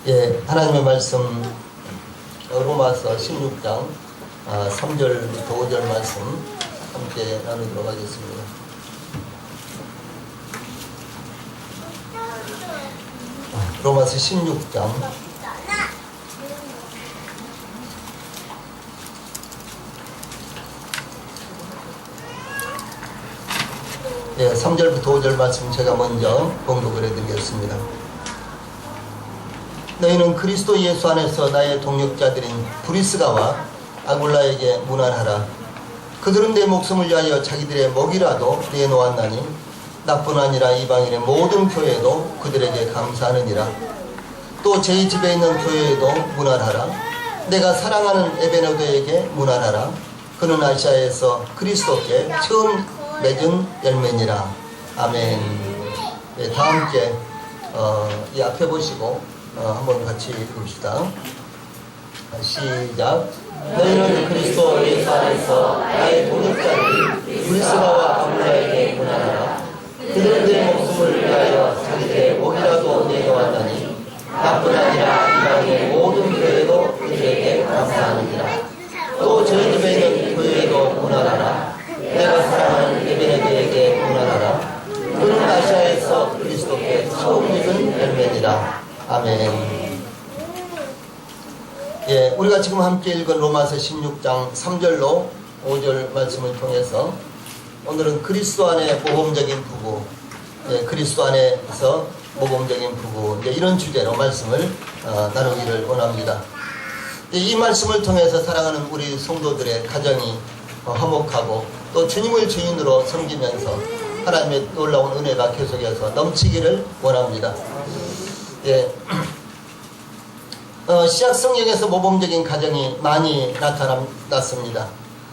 예, 하나님의 말씀 로마서 16장 3절부터 5절 말씀 함께 나누도록 하겠습니다. 로마서 16장 예, 3절부터 5절 말씀 제가 먼저 봉독을 해드리겠습니다. 너희는 그리스도 예수 안에서 나의 동역자들인 브리스가와 아굴라에게 문안하라. 그들은 내 목숨을 위하여 자기들의 먹이라도 내놓았나니 나뿐 아니라 이방인의 모든 교회도 그들에게 감사하느니라. 또 제 집에 있는 교회에도 문안하라. 내가 사랑하는 에베네도에게 문안하라. 그는 아시아에서 그리스도께 처음 맺은 열매니라. 아멘. 네, 다 함께 이 앞에 보시고 한번 같이 읽읍시다. 시작. 너희는 그리스도 예수 안에서 나의 동역자들이 브리스가와 아굴라에게 문안하라. 그들은 내 목숨을 위하여 자기들의 목이라도 내놓았나니 나뿐 아니라 이방인의 모든 교회도 그들에게 감사하느니라. 또 저희 집에 있는 교회에도 문안하라. 내가 사랑하는 에베네도에게 문안하라. 그는 아시아에서 그리스도께 처음 맺은 열매니라. 아멘. 예, 우리가 지금 함께 읽은 로마서 16장 3절로 5절 말씀을 통해서 오늘은 그리스도 안에 모범적인 부부, 예, 그리스도 안에서 모범적인 부부, 이제 이런 주제로 말씀을 나누기를 원합니다. 이 말씀을 통해서 사랑하는 우리 성도들의 가정이 화목하고 또 주님을 주인으로 섬기면서 하나님의 놀라운 은혜가 계속해서 넘치기를 원합니다. 예, 시약 성경에서 모범적인 가정이 많이 나타났습니다.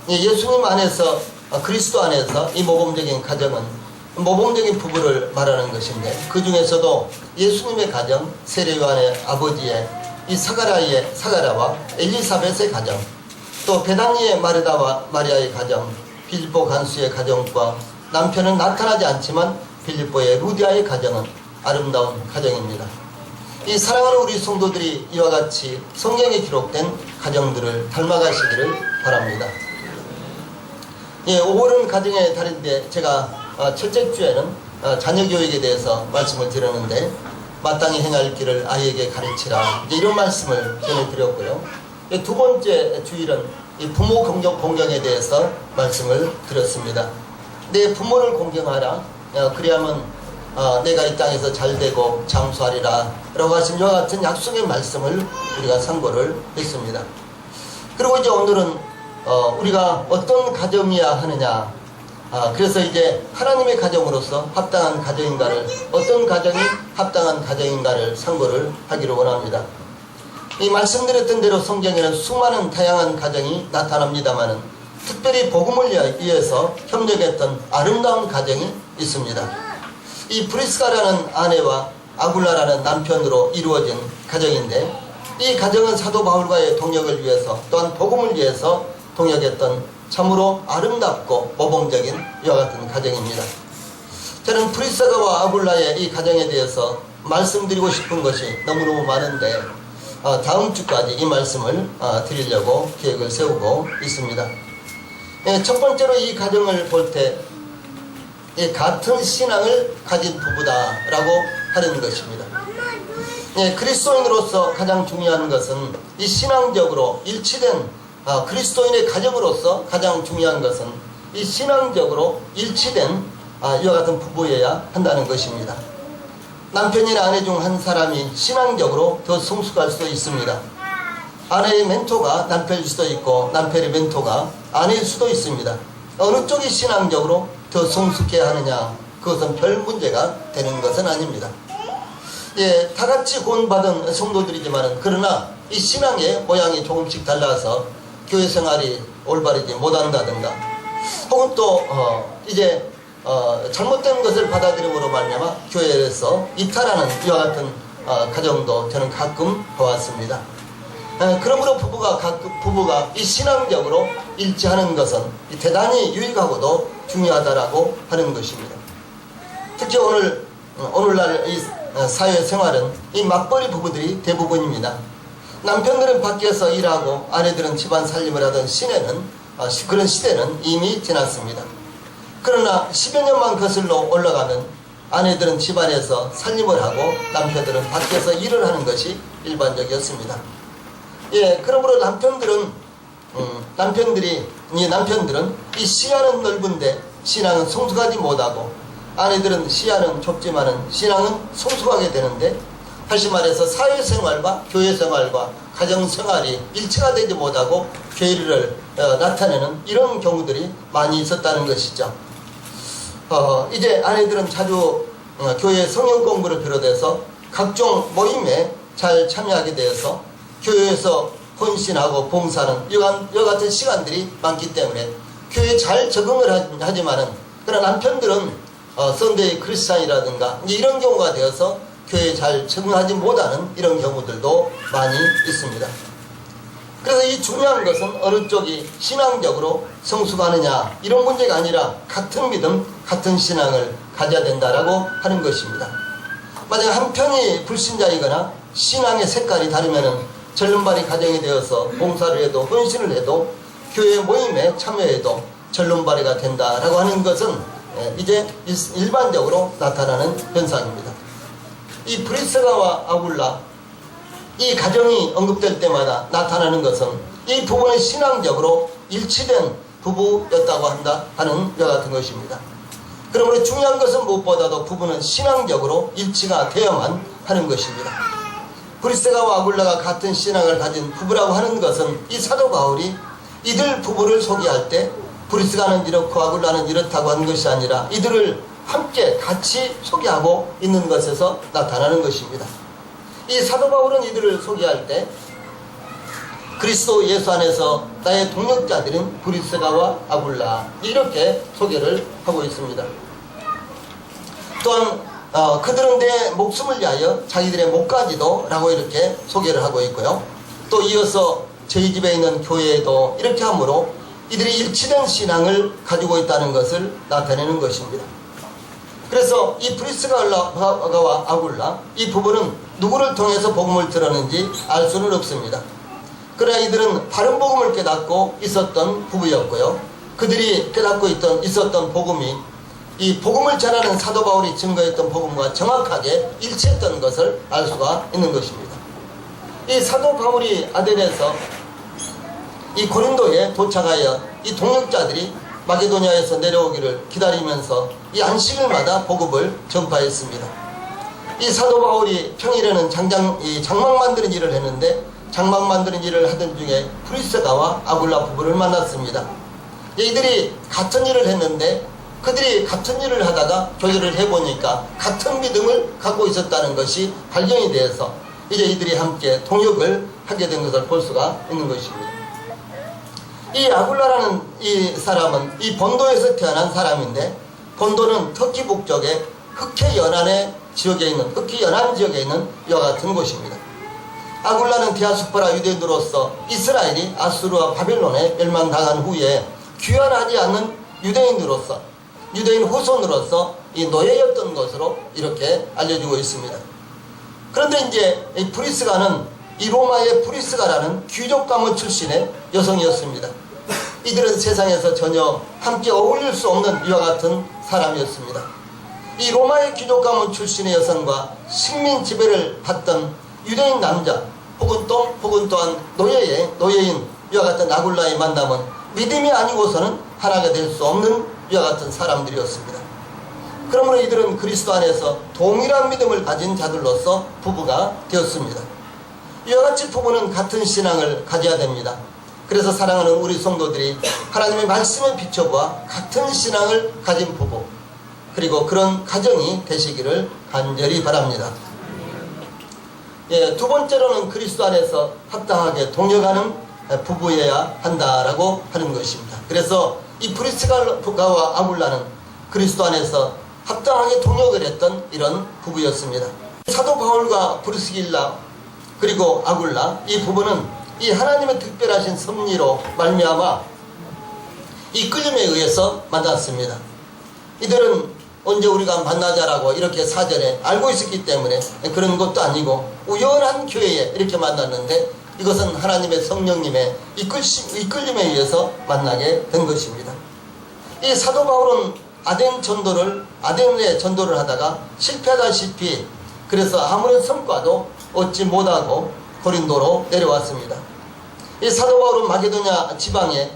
예수님 안에서 그리스도 안에서 이 모범적인 가정은 모범적인 부부를 말하는 것인데, 그 중에서도 예수님의 가정, 세례 요한의 아버지의 이 사가라와 엘리사벳의 가정, 또 베다니의 마르다와 마리아의 가정, 빌립보 간수의 가정과 남편은 나타나지 않지만 빌립보의 루디아의 가정은 아름다운 가정입니다. 이 사랑하는 우리 성도들이 이와 같이 성경에 기록된 가정들을 닮아가시기를 바랍니다. 예, 5월은 가정의 달인데 제가 첫째 주에는 자녀교육에 대해서 말씀을 드렸는데, 마땅히 행할 길을 아이에게 가르치라, 이제 이런 말씀을 전해드렸고요. 두 번째 주일은 이 부모 공경에 대해서 말씀을 드렸습니다. 내 부모를 공경하라. 그리하면 내가 이 땅에서 잘되고 장수하리라 라고 하신 이와 같은 약속의 말씀을 우리가 상고를 했습니다. 그리고 이제 오늘은 우리가 어떤 가정이어야 하느냐, 그래서 이제 하나님의 가정으로서 합당한 가정인가를, 어떤 가정이 합당한 가정인가를 상고를 하기를 원합니다. 이 말씀드렸던 대로 성경에는 수많은 다양한 가정이 나타납니다마는 특별히 복음을 위해서 협력했던 아름다운 가정이 있습니다. 이 브리스가라는 아내와 아굴라라는 남편으로 이루어진 가정인데, 이 가정은 사도 바울과의 동역을 위해서 또한 복음을 위해서 동역했던 참으로 아름답고 모범적인 이와 같은 가정입니다. 저는 브리스가와 아굴라의 이 가정에 대해서 말씀드리고 싶은 것이 너무너무 많은데 다음 주까지 이 말씀을 드리려고 계획을 세우고 있습니다. 첫 번째로 이 가정을 볼 때 같은 신앙을 가진 부부다라고 하는 것입니다. 그리스도인으로서 가장 중요한 것은 이 신앙적으로 일치된, 그리스도인의 가정으로서 가장 중요한 것은 이 신앙적으로 일치된 이와 같은 부부여야 한다는 것입니다. 남편이나 아내 중 한 사람이 신앙적으로 더 성숙할 수도 있습니다. 아내의 멘토가 남편일 수도 있고 남편의 멘토가 아내일 수도 있습니다. 어느 쪽이 신앙적으로 더 성숙해야 하느냐, 그것은 별 문제가 되는 것은 아닙니다. 예, 다 같이 구원받은 성도들이지만 그러나 이 신앙의 모양이 조금씩 달라서 교회 생활이 올바르지 못한다든가, 혹은 또 이제 잘못된 것을 받아들임으로 말미암아 교회에서 이탈하는 이와 같은 가정도 저는 가끔 보았습니다. 그러므로 부부가 이 신앙적으로 일치하는 것은 대단히 유익하고도 중요하다라고 하는 것입니다. 특히 오늘날 이 사회생활은 이 맞벌이 부부들이 대부분입니다. 남편들은 밖에서 일하고 아내들은 집안 살림을 하던 그런 시대는 이미 지났습니다. 그러나 10여 년만 거슬러 올라가면 아내들은 집안에서 살림을 하고 남편들은 밖에서 일을 하는 것이 일반적이었습니다. 그러므로 남편들은 이 시야는 넓은데 신앙은 성숙하지 못하고, 아내들은 시야는 좁지만은 신앙은 성숙하게 되는데, 다시 말해서 사회생활과 교회생활과 가정생활이 일치가 되지 못하고 괴리를 나타내는 이런 경우들이 많이 있었다는 것이죠. 이제 아내들은 자주 교회 성경 공부를 비롯해서 각종 모임에 잘 참여하게 되어서 교회에서 헌신하고 봉사하는 이와 같은 시간들이 많기 때문에 교회에 잘 적응을 하지만은, 그러나 남편들은 선데이 크리스찬이라든가 이런 경우가 되어서 교회에 잘 적응하지 못하는 이런 경우들도 많이 있습니다. 그래서 이 중요한 것은 어느 쪽이 신앙적으로 성숙하느냐 이런 문제가 아니라 같은 믿음, 같은 신앙을 가져야 된다라고 하는 것입니다. 만약 한 편이 불신자이거나 신앙의 색깔이 다르면은 절름발이 가정이 되어서 봉사를 해도 헌신을 해도 교회 모임에 참여해도 절름발이가 된다라고 하는 것은 이제 일반적으로 나타나는 현상입니다. 이 프리스가와 아굴라, 이 가정이 언급될 때마다 나타나는 것은 이 부부는 신앙적으로 일치된 부부였다고 하는 것 같은 것입니다. 그러므로 중요한 것은 무엇보다도 부부는 신앙적으로 일치가 되어야만 하는 것입니다. 브리스가와 아굴라가 같은 신앙을 가진 부부라고 하는 것은 이 사도 바울이 이들 부부를 소개할 때 브리스가는 이렇고 아굴라는 이렇다고 하는 것이 아니라 이들을 함께 같이 소개하고 있는 것에서 나타나는 것입니다. 이 사도 바울은 이들을 소개할 때 그리스도 예수 안에서 나의 동역자들인 브리스가와 아굴라 이렇게 소개를 하고 있습니다. 또한 그들은 내 목숨을 위하여 자기들의 목까지도 라고 이렇게 소개를 하고 있고요. 또 이어서 저희 집에 있는 교회에도 이렇게 함으로 이들이 일치된 신앙을 가지고 있다는 것을 나타내는 것입니다. 그래서 이 브리스가와 아굴라 이 부부는 누구를 통해서 복음을 들었는지 알 수는 없습니다. 그러나 이들은 바른 복음을 깨닫고 있었던 부부였고요. 그들이 깨닫고 있었던 복음이 이 복음을 전하는 사도 바울이 증거했던 복음과 정확하게 일치했던 것을 알 수가 있는 것입니다. 이 사도 바울이 아덴에서 이 고린도에 도착하여 이 동역자들이 마게도냐에서 내려오기를 기다리면서 이 안식일마다 복음을 전파했습니다. 이 사도 바울이 평일에는 장막 만드는 일을 했는데 장막 만드는 일을 하던 중에 프리스가와 아굴라 부부를 만났습니다. 이들이 같은 일을 했는데 그들이 같은 일을 하다가 교제를 해보니까 같은 믿음을 갖고 있었다는 것이 발견이 되어서 이제 이들이 함께 동역을 하게 된 것을 볼 수가 있는 것입니다. 이 아굴라라는 이 사람은 이 본도에서 태어난 사람인데 본도는 터키 북쪽의 흑해 연안 지역에 있는 이와 같은 곳입니다. 아굴라는 디아스포라 유대인으로서 이스라엘이 아수르와 바빌론에 멸망당한 후에 귀환하지 않는 유대인 후손으로서 이 노예였던 것으로 이렇게 알려지고 있습니다. 그런데 이제 이 브리스가는 이 로마의 브리스가라는 귀족 가문 출신의 여성이었습니다. 이들은 세상에서 전혀 함께 어울릴 수 없는 이와 같은 사람이었습니다. 이 로마의 귀족 가문 출신의 여성과 식민 지배를 받던 유대인 남자 혹은 또한 노예인 이와 같은 아굴라의 만남은 믿음이 아니고서는 하나가 될 수 없는 이와 같은 사람들이었습니다. 그러므로 이들은 그리스도 안에서 동일한 믿음을 가진 자들로서 부부가 되었습니다. 이와 같이 부부는 같은 신앙을 가져야 됩니다. 그래서 사랑하는 우리 성도들이 하나님의 말씀에 비춰보아 같은 신앙을 가진 부부 그리고 그런 가정이 되시기를 간절히 바랍니다. 두 번째로는 그리스도 안에서 합당하게 동역하는 부부여야 한다라고 하는 것입니다. 그래서 이 브리스가와 아굴라는 그리스도 안에서 합당하게 동역을 했던 이런 부부였습니다. 사도 바울과 브리스길라 그리고 아굴라 이 부부는 이 하나님의 특별하신 섭리로 말미암아 이 끌림에 의해서 만났습니다. 이들은 언제 우리가 만나자라고 이렇게 사전에 알고 있었기 때문에 그런 것도 아니고 우연한 교회에 이렇게 만났는데 이것은 하나님의 성령님의 이끌림에 의해서 만나게 된 것입니다. 이 사도 바울은 아덴에 전도를 하다가 실패하다시피 그래서 아무런 성과도 얻지 못하고 고린도로 내려왔습니다. 이 사도 바울은 마게도냐 지방에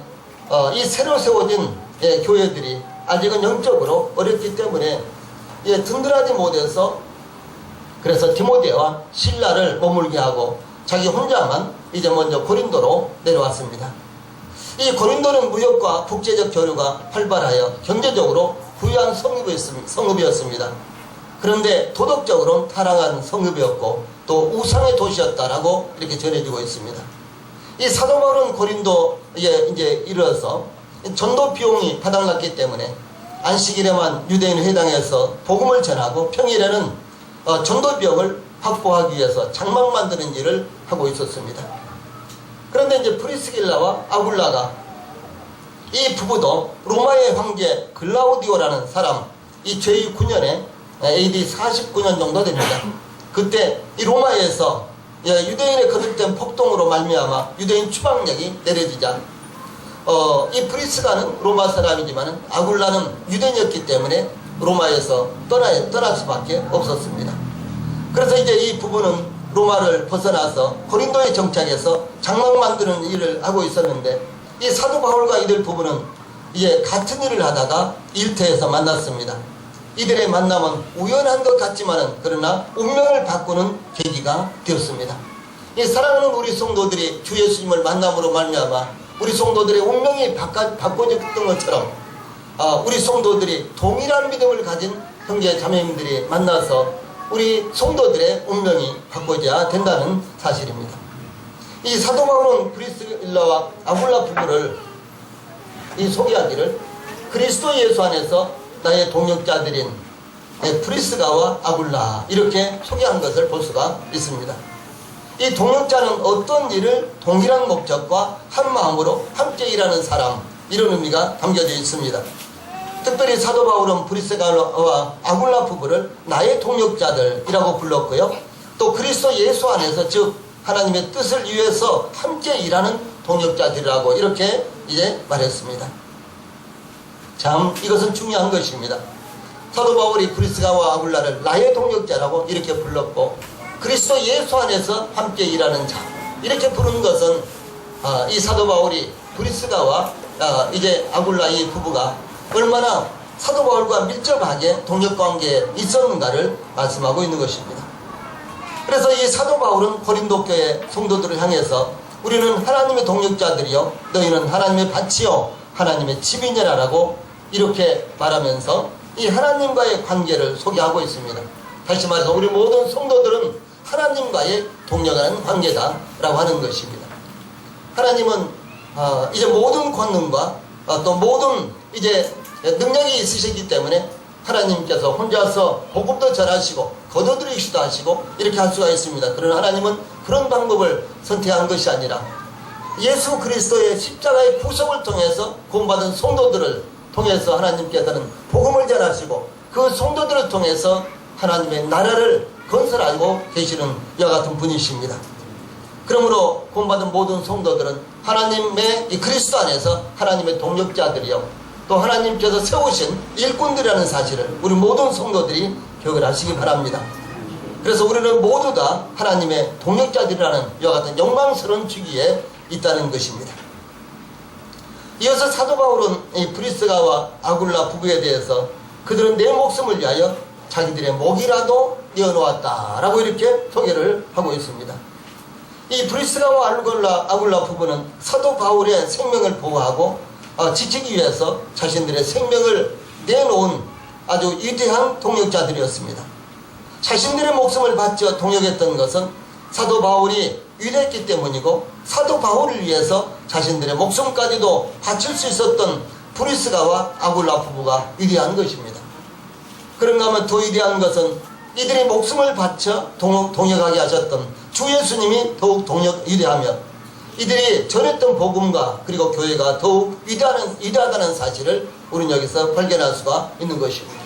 이 새로 세워진 교회들이 아직은 영적으로 어렵기 때문에 든든하지 못해서 그래서 디모데와 실라를 머물게 하고 자기 혼자만 이제 먼저 고린도로 내려왔습니다. 이 고린도는 무역과 국제적 교류가 활발하여 경제적으로 부유한 성읍이었습니다. 그런데 도덕적으로는 타락한 성읍이었고 또 우상의 도시였다라고 이렇게 전해지고 있습니다. 이 사도 바울은 고린도에 이제 이르러서 전도 비용이 바닥났기 때문에 안식일에만 유대인 회당에서 복음을 전하고 평일에는 전도 비용을 확보하기 위해서 장막 만드는 일을 하고 있었습니다. 그런데 이제 프리스길라와 아굴라가 이 부부도 로마의 황제 글라우디오라는 사람 이 제 9년에 AD 49년 정도 됩니다. 그때 이 로마에서 유대인의 거듭된 폭동으로 말미암아 유대인 추방력이 내려지자 이 프리스가는 로마 사람이지만 아굴라는 유대인이었기 때문에 로마에서 떠날 수밖에 없었습니다. 그래서 이제 이 부부는 로마를 벗어나서 고린도에 정착해서 장막 만드는 일을 하고 있었는데 이 사도 바울과 이들 부부는 이제 같은 일을 하다가 일터에서 만났습니다. 이들의 만남은 우연한 것 같지만은 그러나 운명을 바꾸는 계기가 되었습니다. 이 사랑하는 우리 성도들이 주 예수님을 만남으로 말미암아 우리 성도들의 운명이 바꿔졌던 것처럼 우리 성도들이 동일한 믿음을 가진 형제 자매님들이 만나서 우리 성도들의 운명이 바꿔져야 된다는 사실입니다. 이 사도 바울은 프리스길라와 아굴라 부부를 소개하기를 그리스도 예수 안에서 나의 동역자들인 프리스가와 아굴라 이렇게 소개한 것을 볼 수가 있습니다. 이 동역자는 어떤 일을 동일한 목적과 한 마음으로 함께 일하는 사람 이런 의미가 담겨져 있습니다. 특별히 사도 바울은 프리스가와 아굴라 부부를 나의 동역자들이라고 불렀고요. 또 그리스도 예수 안에서 즉 하나님의 뜻을 위해서 함께 일하는 동역자들이라고 이렇게 이제 말했습니다. 참 이것은 중요한 것입니다. 사도 바울이 프리스가와 아굴라를 나의 동역자라고 이렇게 불렀고 그리스도 예수 안에서 함께 일하는 자 이렇게 부르는 것은 이 사도 바울이 프리스가와 이제 아굴라 이 부부가 얼마나 사도 바울과 밀접하게 동역관계에 있었는가를 말씀하고 있는 것입니다. 그래서 이 사도 바울은 고린도 교회 성도들을 향해서 우리는 하나님의 동역자들이요 너희는 하나님의 밭이요 하나님의 집이니라라고 이렇게 말하면서 이 하나님과의 관계를 소개하고 있습니다. 다시 말해서 우리 모든 성도들은 하나님과의 동역하는 관계다라고 하는 것입니다. 하나님은 이제 모든 권능과 또 모든 이제 능력이 있으시기 때문에 하나님께서 혼자서 복음도 전하시고 거둬들이시기도 하시고 이렇게 할 수가 있습니다. 그러나 하나님은 그런 방법을 선택한 것이 아니라 예수 그리스도의 십자가의 구속을 통해서 구원받은 성도들을 통해서 하나님께서는 복음을 전하시고 그 성도들을 통해서 하나님의 나라를 건설하고 계시는 이와 같은 분이십니다. 그러므로 구원받은 모든 성도들은 하나님의 이 그리스도 안에서 하나님의 동역자들이요 또 하나님께서 세우신 일꾼들이라는 사실을 우리 모든 성도들이 기억을 하시기 바랍니다. 그래서 우리는 모두 다 하나님의 동역자들이라는 이와 같은 영광스러운 주기에 있다는 것입니다. 이어서 사도 바울은 이 프리스가와 아굴라 부부에 대해서 그들은 내 목숨을 위하여 자기들의 목이라도 내어놓았다라고 이렇게 소개를 하고 있습니다. 이 프리스가와 아굴라 부부는 사도 바울의 생명을 보호하고 지키기 위해서 자신들의 생명을 내놓은 아주 위대한 동역자들이었습니다. 자신들의 목숨을 바쳐 동역했던 것은 사도 바울이 위대했기 때문이고 사도 바울을 위해서 자신들의 목숨까지도 바칠 수 있었던 프리스가와 아굴라 부부가 위대한 것입니다. 그런가 하면 더 위대한 것은 이들이 목숨을 바쳐 동역하게 하셨던 주 예수님이 더욱 위대하며 이들이 전했던 복음과 그리고 교회가 더욱 위대하다는 사실을 우리는 여기서 발견할 수가 있는 것입니다.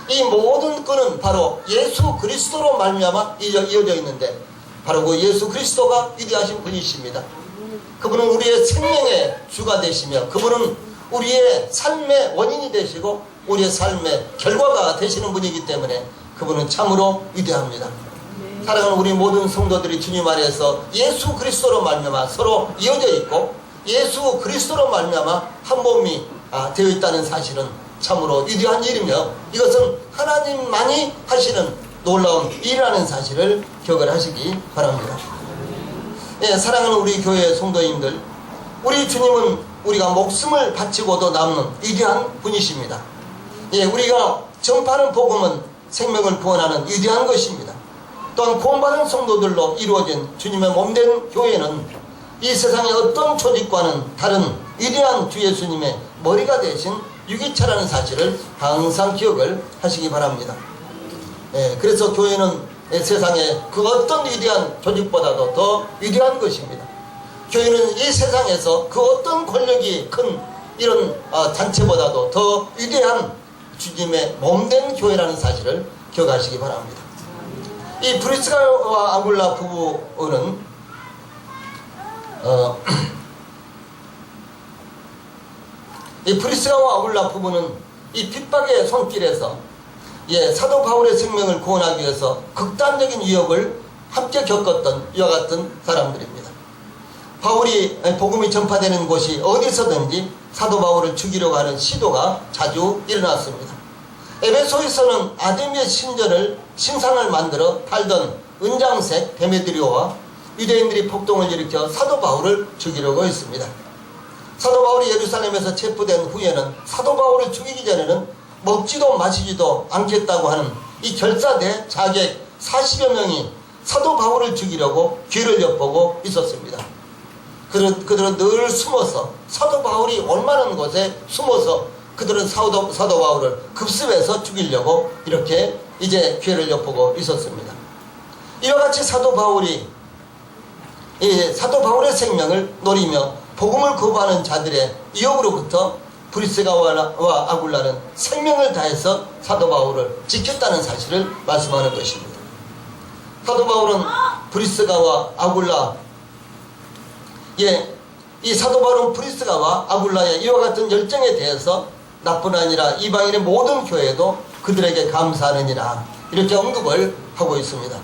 이 모든 끈은 바로 예수 그리스도로 말미암아 이어져 있는데 바로 그 예수 그리스도가 위대하신 분이십니다. 그분은 우리의 생명의 주가 되시며 그분은 우리의 삶의 원인이 되시고 우리의 삶의 결과가 되시는 분이기 때문에 그분은 참으로 위대합니다. 사랑하는 우리 모든 성도들이 주님 안에서 예수 그리스도로 말미암아 서로 이어져 있고 예수 그리스도로 말미암아 한 몸이 되어 있다는 사실은 참으로 위대한 일이며 이것은 하나님만이 하시는 놀라운 일이라는 사실을 기억을 하시기 바랍니다. 예, 사랑하는 우리 교회 성도님들, 우리 주님은 우리가 목숨을 바치고도 남는 위대한 분이십니다. 예, 우리가 전파하는 복음은 생명을 구원하는 위대한 것입니다. 또한 구원받은 성도들로 이루어진 주님의 몸된 교회는 이 세상의 어떤 조직과는 다른 위대한 주 예수님의 머리가 되신 유기체라는 사실을 항상 기억을 하시기 바랍니다. 예, 그래서 교회는 세상의 그 어떤 위대한 조직보다도 더 위대한 것입니다. 교회는 이 세상에서 그 어떤 권력이 큰 이런 단체보다도 더 위대한 주님의 몸된 교회라는 사실을 기억하시기 바랍니다. 이 브리스가와 아굴라 부부는 이 브리스가와 아굴라 부부는 이 핍박의 손길에서 사도 바울의 생명을 구원하기 위해서 극단적인 위협을 함께 겪었던 이와 같은 사람들입니다. 바울이 복음이 전파되는 곳이 어디서든지 사도 바울을 죽이려고 하는 시도가 자주 일어났습니다. 에베소에서는 아데미의 신상을 만들어 팔던 은장색 데메드리오와 유대인들이 폭동을 일으켜 사도 바울을 죽이려고 했습니다. 사도 바울이 예루살렘에서 체포된 후에는 사도 바울을 죽이기 전에는 먹지도 마시지도 않겠다고 하는 이 결사대 자객 40여 명이 사도 바울을 죽이려고 뒤를 엿보고 있었습니다. 그들은 늘 숨어서 사도 바울이 올만한 곳에 숨어서 그들은 사도 바울을 급습해서 죽이려고 이렇게 이제 기회를 엿보고 있었습니다. 이와 같이 사도 바울의 생명을 노리며 복음을 거부하는 자들의 위협으로부터 브리스가와 아굴라는 생명을 다해서 사도 바울을 지켰다는 사실을 말씀하는 것입니다. 사도 바울은 브리스가와 아굴라 이 사도 바울은 브리스가와 아굴라의 이와 같은 열정에 대해서 나뿐 아니라 이방인의 모든 교회도 그들에게 감사하느니라 이렇게 언급을 하고 있습니다.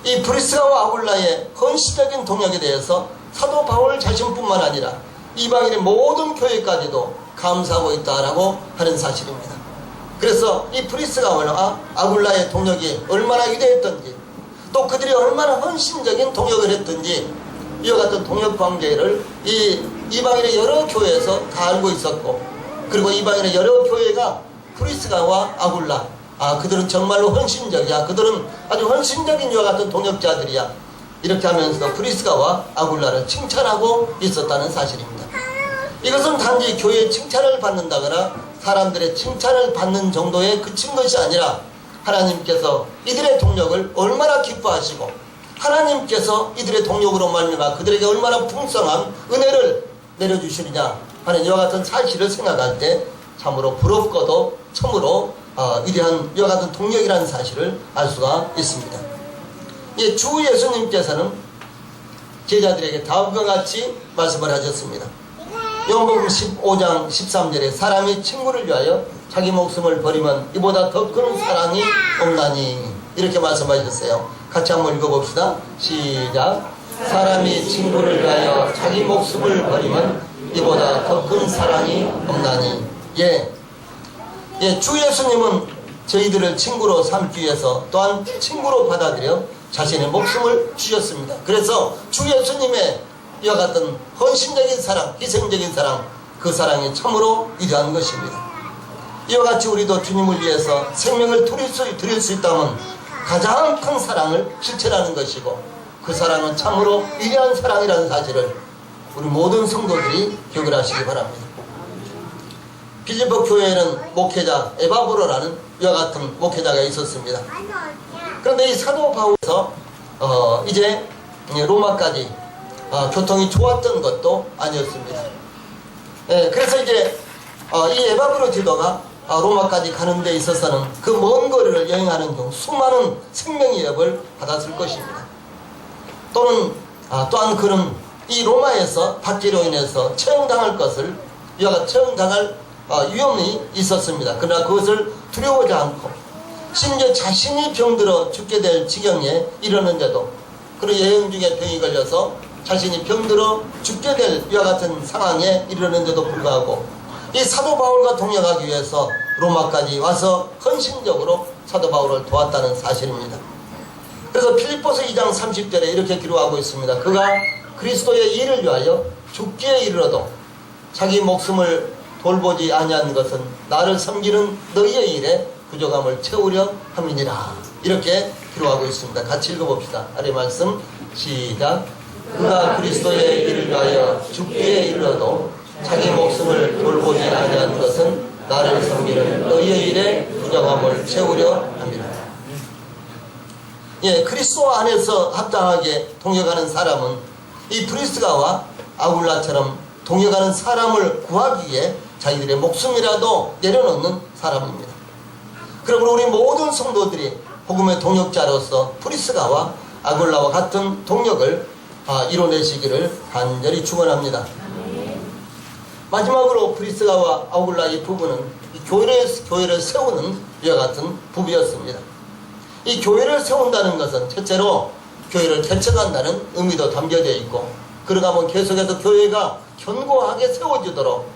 이 브리스가와 아굴라의 헌신적인 동역에 대해서 사도 바울 자신뿐만 아니라 이방인의 모든 교회까지도 감사하고 있다라고 하는 사실입니다. 그래서 이 브리스가와 아굴라의 동역이 얼마나 위대했던지 또 그들이 얼마나 헌신적인 동역을 했던지 이와 같은 동역 관계를 이 이방인의 여러 교회에서 다 알고 있었고 그리고 이방인의 여러 교회가 브리스가와 아굴라 그들은 정말로 헌신적이야 그들은 아주 헌신적인 이와 같은 동역자들이야 이렇게 하면서 브리스가와 아굴라를 칭찬하고 있었다는 사실입니다. 이것은 단지 교회의 칭찬을 받는다거나 사람들의 칭찬을 받는 정도에 그친 것이 아니라 하나님께서 이들의 동력을 얼마나 기뻐하시고 하나님께서 이들의 동력으로 말미암아 그들에게 얼마나 풍성한 은혜를 내려주시느냐 하는 이와 같은 사실을 생각할 때 참으로 부럽고도 참으로 위대한 이와 같은 동력이라는 사실을 알 수가 있습니다. 주 예수님께서는 제자들에게 다음과 같이 말씀을 하셨습니다. 요한복음 15장 13절에 사람이 친구를 위하여 자기 목숨을 버리면 이보다 더 큰 사랑이 없나니 이렇게 말씀하셨어요. 같이 한번 읽어봅시다. 시작. 사람이 친구를 위하여 자기 목숨을 버리면 이보다 더 큰 사랑이 없나니. 주 예수님은 저희들을 친구로 삼기 위해서 또한 친구로 받아들여 자신의 목숨을 주셨습니다. 그래서 주 예수님의 이와 같은 헌신적인 사랑, 희생적인 사랑, 그 사랑이 참으로 위대한 것입니다. 이와 같이 우리도 주님을 위해서 생명을 드릴 수 있다면 가장 큰 사랑을 실천하는 것이고 그 사랑은 참으로 위대한 사랑이라는 사실을 우리 모든 성도들이 기억을 하시기 바랍니다. 빌립보 교회에는 목회자 에바브로라는 이와 같은 목회자가 있었습니다. 그런데 이 사도 바울에서 이제 로마까지 교통이 좋았던 것도 아니었습니다. 그래서 이제 이 에바브로 디도가 로마까지 가는 데 있어서는 그 먼 거리를 여행하는 중 수많은 생명 위협을 받았을 것입니다. 또한 그는 이 로마에서 받기로 인해서 처형당할 것을 처형당할 위험이 있었습니다. 그러나 그것을 두려워하지 않고 심지어 자신이 병들어 죽게 될 지경에 이르는데도 그리고 여행 중에 병이 걸려서 자신이 병들어 죽게 될 이와 같은 상황에 이르는데도 불구하고 이 사도 바울과 동역하기 위해서 로마까지 와서 헌신적으로 사도 바울을 도왔다는 사실입니다. 그래서 필립보서 2장 30절에 이렇게 기록하고 있습니다. 그가 그리스도의 일을 위하여 죽기에 이르러도 자기 목숨을 돌보지 아니한 것은 나를 섬기는 너희의 일에 부족함을 채우려 함이니라. 이렇게 기록하고 있습니다. 같이 읽어봅시다. 아래 말씀 시작. 그가 그리스도의 일을 위하여 죽기에 이르러도 자기 목숨을 돌보지 아니한 것은 나를 섬기는 너희의 일에 부족함을 채우려 합니다. 그리스도 안에서 합당하게 동역하는 사람은 이 브리스가와 아굴라처럼 동역하는 사람을 구하기 위해 자기들의 목숨이라도 내려놓는 사람입니다. 그러므로 우리 모든 성도들이 복음의 동역자로서 브리스가와 아굴라와 같은 동역을 이뤄내시기를 간절히 축원합니다. 마지막으로 브리스가와 아굴라의 부부는 교회를 세우는 이와 같은 부부였습니다. 이 교회를 세운다는 것은 첫째로 교회를 개척한다는 의미도 담겨져 있고, 그러다 보면 계속해서 교회가 견고하게 세워지도록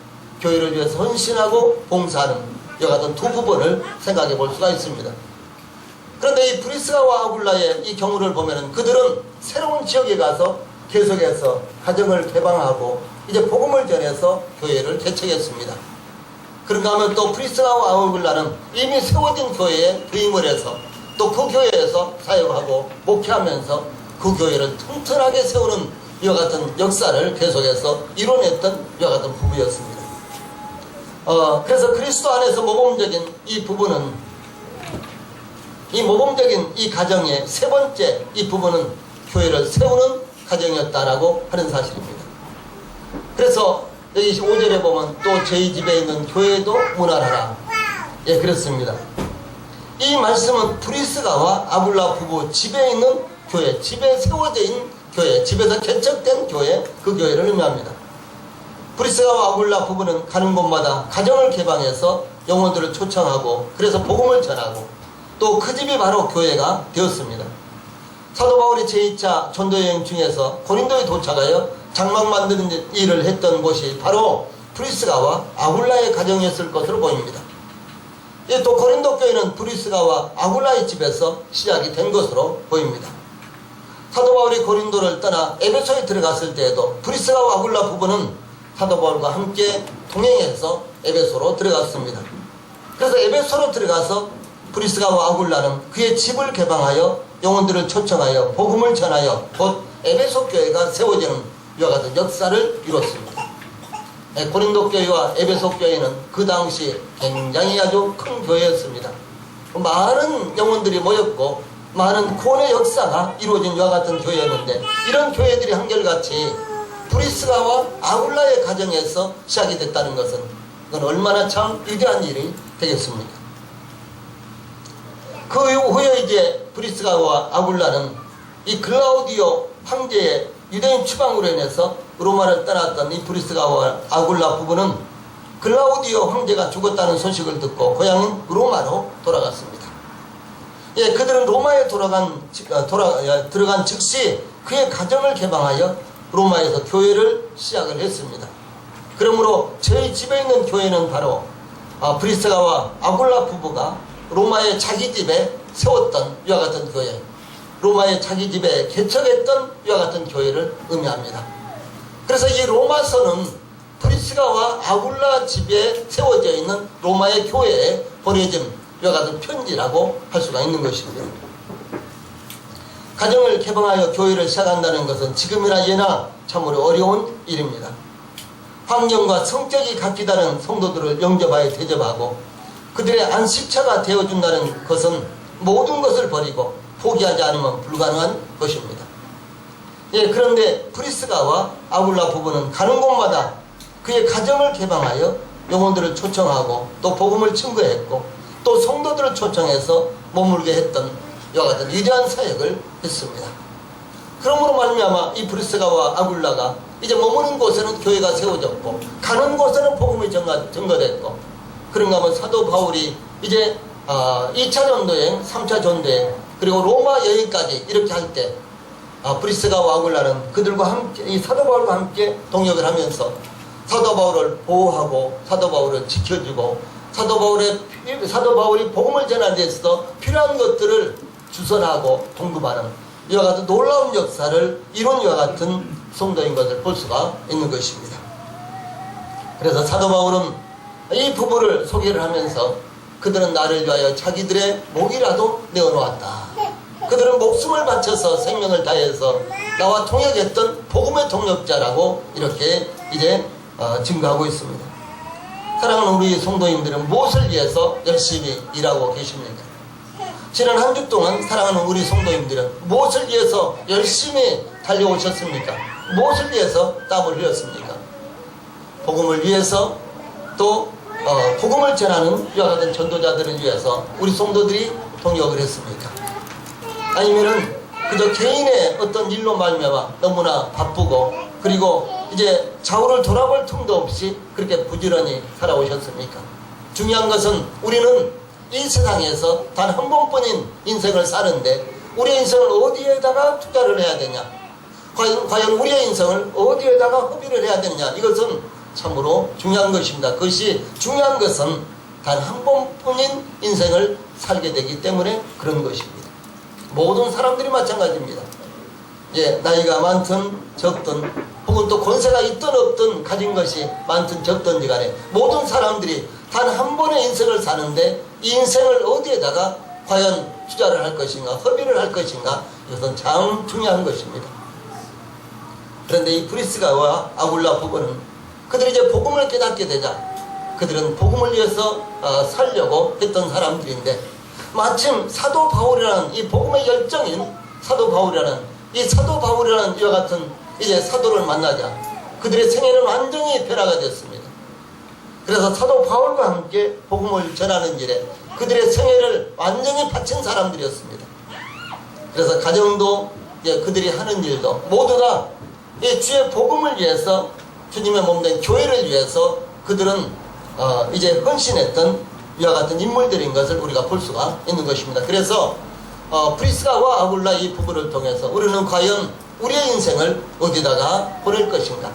교회를 위해서 헌신하고 봉사하는 이와 같은 두 부분을 생각해 볼 수가 있습니다. 그런데 이 브리스가와 아굴라의 이 경우를 보면은 그들은 새로운 지역에 가서 계속해서 가정을 개방하고 이제 복음을 전해서 교회를 개척했습니다. 그런가 하면 또 브리스가와 아굴라는 이미 세워진 교회에 부임을 해서 또 그 교회에서 사역하고 목회하면서 그 교회를 튼튼하게 세우는 이와 같은 역사를 계속해서 이뤄냈던 이와 같은 부부였습니다. 그래서 그리스도 안에서 모범적인 이 부부는, 이 모범적인 이 가정의 세 번째 이 부부는 교회를 세우는 가정이었다라고 하는 사실입니다. 그래서 여기 5절에 보면 또 저희 집에 있는 교회도 문안하라. 그렇습니다. 이 말씀은 브리스가와 아굴라 부부 집에 있는 교회, 집에 세워져 있는 교회, 집에서 개척된 교회, 그 교회를 의미합니다. 브리스가와 아굴라 부부는 가는 곳마다 가정을 개방해서 영혼들을 초청하고 그래서 복음을 전하고 또 그 집이 바로 교회가 되었습니다. 사도 바울이 제2차 전도여행 중에서 고린도에 도착하여 장막 만드는 일을 했던 곳이 바로 브리스가와 아굴라의 가정이었을 것으로 보입니다. 또 고린도 교회는 브리스가와 아굴라의 집에서 시작이 된 것으로 보입니다. 사도 바울이 고린도를 떠나 에베소에 들어갔을 때에도 브리스가와 아굴라 부부는 사도 바울과 함께 동행해서 에베소로 들어갔습니다. 그래서 에베소로 들어가서 브리스가와 아굴라는 그의 집을 개방하여 영혼들을 초청하여 복음을 전하여 곧 에베소 교회가 세워지는 이와 같은 역사를 이뤘습니다. 고린도 교회와 에베소 교회는 그 당시 굉장히 아주 큰 교회였습니다. 많은 영혼들이 모였고 많은 구원의 역사가 이루어진 이와 같은 교회였는데, 이런 교회들이 한결같이 브리스가와 아굴라의 가정에서 시작이 됐다는 것은 그건 얼마나 참 위대한 일이 되겠습니까? 그 후에 이제 브리스가와 아굴라는 이 글라우디오 황제의 유대인 추방으로 인해서 로마를 떠났던 이 브리스가와 아굴라 부부는 글라우디오 황제가 죽었다는 소식을 듣고 고향인 로마로 돌아갔습니다. 그들은 로마에 들어간 즉시 그의 가정을 개방하여 로마에서 교회를 시작을 했습니다. 그러므로 저희 집에 있는 교회는 바로 브리스가와 아굴라 부부가 로마의 자기 집에 세웠던 이와 같은 교회, 로마의 자기 집에 개척했던 이와 같은 교회를 의미합니다. 그래서 이 로마서는 브리스가와 아굴라 집에 세워져 있는 로마의 교회에 보내진 이와 같은 편지라고 할 수가 있는 것입니다. 가정을 개방하여 교회를 시작한다는 것은 지금이나 예나 참으로 어려운 일입니다. 환경과 성격이 같지다는 성도들을 영접하여 대접하고 그들의 안식처가 되어준다는 것은 모든 것을 버리고 포기하지 않으면 불가능한 것입니다. 그런데 브리스가와 아굴라 부부는 가는 곳마다 그의 가정을 개방하여 영혼들을 초청하고 또 복음을 증거했고 또 성도들을 초청해서 머물게 했던 이와 같은 위대한 사역을 했습니다. 그러므로 말미암아 이 브리스가와 아굴라가 이제 머무는 곳에는 교회가 세워졌고 가는 곳에는 복음이 증거됐고, 그런가 하면 사도 바울이 이제 2차 전도여행, 3차 전도여행, 그리고 로마 여행까지 이렇게 할 때 브리스가와 아굴라는 그들과 함께, 이 사도 바울과 함께 동역을 하면서 사도 바울을 보호하고 사도 바울을 지켜주고 사도 바울이 복음을 전하는 데 있어서 필요한 것들을 주선하고 동급하는 이와 같은 놀라운 역사를 이룬 이와 같은 성도인 것을 볼 수가 있는 것입니다. 그래서 사도 바울은 이 부부를 소개를 하면서 그들은 나를 위하여 자기들의 목이라도 내어놓았다. 그들은 목숨을 바쳐서 생명을 다해서 나와 통역했던 복음의 동역자라고 이렇게 이제 증거하고 있습니다. 사랑하는 우리 성도님들은 무엇을 위해서 열심히 일하고 계십니까? 지난 한 주 동안 사랑하는 우리 성도님들은 무엇을 위해서 열심히 달려오셨습니까? 무엇을 위해서 땀을 흘렸습니까? 복음을 위해서, 또 복음을 전하는 이와 같은 전도자들을 위해서 우리 성도들이 동역을 했습니까? 아니면은 그저 개인의 어떤 일로 말미암아 너무나 바쁘고 그리고 이제 좌우를 돌아볼 틈도 없이 그렇게 부지런히 살아오셨습니까? 중요한 것은 우리는 이 세상에서 단 한 번뿐인 인생을 사는데 우리의 인생을 어디에다가 투자를 해야 되냐, 과연 우리의 인생을 어디에다가 허비를 해야 되느냐, 이것은 참으로 중요한 것입니다. 그것이 중요한 것은 단 한 번뿐인 인생을 살게 되기 때문에 그런 것입니다. 모든 사람들이 마찬가지입니다. 나이가 많든 적든 혹은 또 권세가 있든 없든 가진 것이 많든 적든지 간에 모든 사람들이 단 한 번의 인생을 사는데 이 인생을 어디에다가 과연 투자를 할 것인가, 허비를 할 것인가, 이것은 참 중요한 것입니다. 그런데 이 브리스가와 아굴라 부부는 그들이 이제 복음을 깨닫게 되자 그들은 복음을 위해서 살려고 했던 사람들인데, 마침 사도 바울이라는 이 복음의 열정인 사도 바울이라는 이와 같은 이제 사도를 만나자 그들의 생애는 완전히 변화가 됐습니다. 그래서 사도 바울과 함께 복음을 전하는 일에 그들의 생애를 완전히 바친 사람들이었습니다. 그래서 가정도 그들이 하는 일도 모두 다 이 주의 복음을 위해서, 주님의 몸된 교회를 위해서 그들은 이제 헌신했던 이와 같은 인물들인 것을 우리가 볼 수가 있는 것입니다. 그래서 브리스가와 아굴라 이 부부를 통해서 우리는 과연 우리의 인생을 어디다가 보낼 것인가,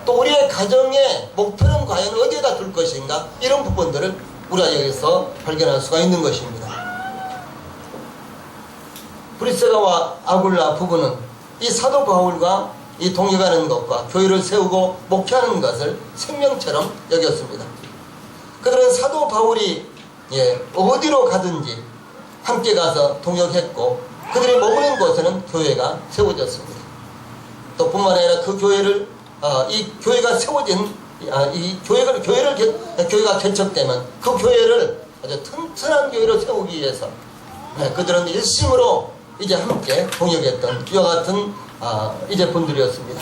또 우리의 가정의 목표는 과연 어디에다 둘 것인가, 이런 부분들을 우리가 여기서 발견할 수가 있는 것입니다. 브리스가와 아굴라 부부는 이 사도 바울과 이 동역하는 것과 교회를 세우고 목회하는 것을 생명처럼 여겼습니다. 그들은 사도 바울이 어디로 가든지 함께 가서 동역했고 그들이 머무는 곳에는 교회가 세워졌습니다. 또 뿐만 아니라 그 교회를 이 교회가 세워진 교회가 개척되면 그 교회를 아주 튼튼한 교회로 세우기 위해서 그들은 일심으로 이제 함께 동역했던 이와 같은 이제 분들이었습니다.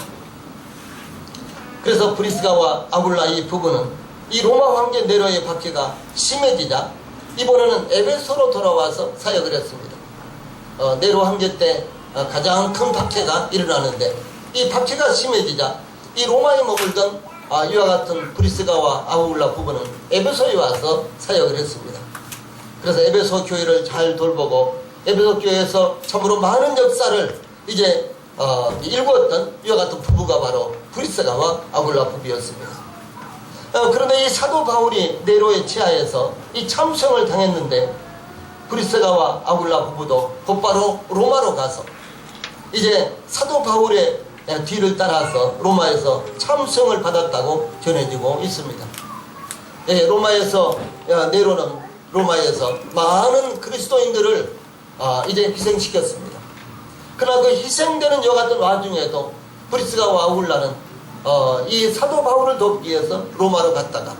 그래서 브리스가와 아굴라 이 부부는 이 로마 황제 네로의 박해가 심해지자 이번에는 에베소로 돌아와서 사역을 했습니다. 네로 황제 때 가장 큰 박해가 일어나는데 이 박해가 심해지자 이 로마에 머물던 이와 같은 브리스가와 아굴라 부부는 에베소에 와서 사역을 했습니다. 그래서 에베소 교회를 잘 돌보고 에베소 교회에서 참으로 많은 역사를 이제 일구었던 이와 같은 부부가 바로 브리스가와 아굴라 부부였습니다. 그런데 이 사도 바울이 네로의 치하에서 이 참수형을 당했는데 브리스가와 아굴라 부부도 곧바로 로마로 가서 이제 사도 바울의 뒤를 따라서 로마에서 참수형을 받았다고 전해지고 있습니다. 로마에서 네로는 로마에서 많은 그리스도인들을 이제 희생시켰습니다. 그러나 그 희생되는 이와 같은 와중에도 브리스가와 아굴라는 이 사도 바울을 돕기 위해서 로마로 갔다가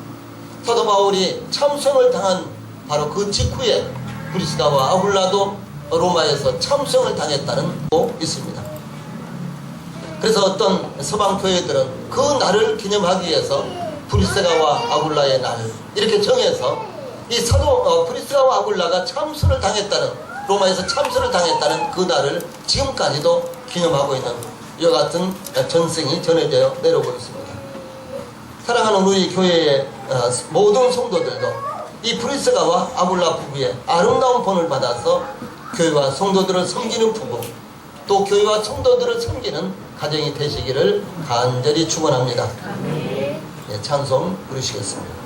사도 바울이 참수형을 당한 바로 그 직후에 브리스가와 아굴라도 로마에서 참수형을 당했다는 거 있습니다. 그래서 어떤 서방 교회들은 그 날을 기념하기 위해서 브리스가와 아굴라의 날 이렇게 정해서 이 사도 브리스가와 아굴라가 참수를 당했다는, 로마에서 참수를 당했다는 그 날을 지금까지도 기념하고 있는 이와 같은 전승이 전해져 내려오고 있습니다. 사랑하는 우리 교회의 모든 성도들도 이 브리스가와 아굴라 부부의 아름다운 본을 받아서 교회와 성도들을 섬기는 부부, 또 교회와 성도들을 섬기는 가정이 되시기를 간절히 축원합니다. 예, 찬송 부르시겠습니다.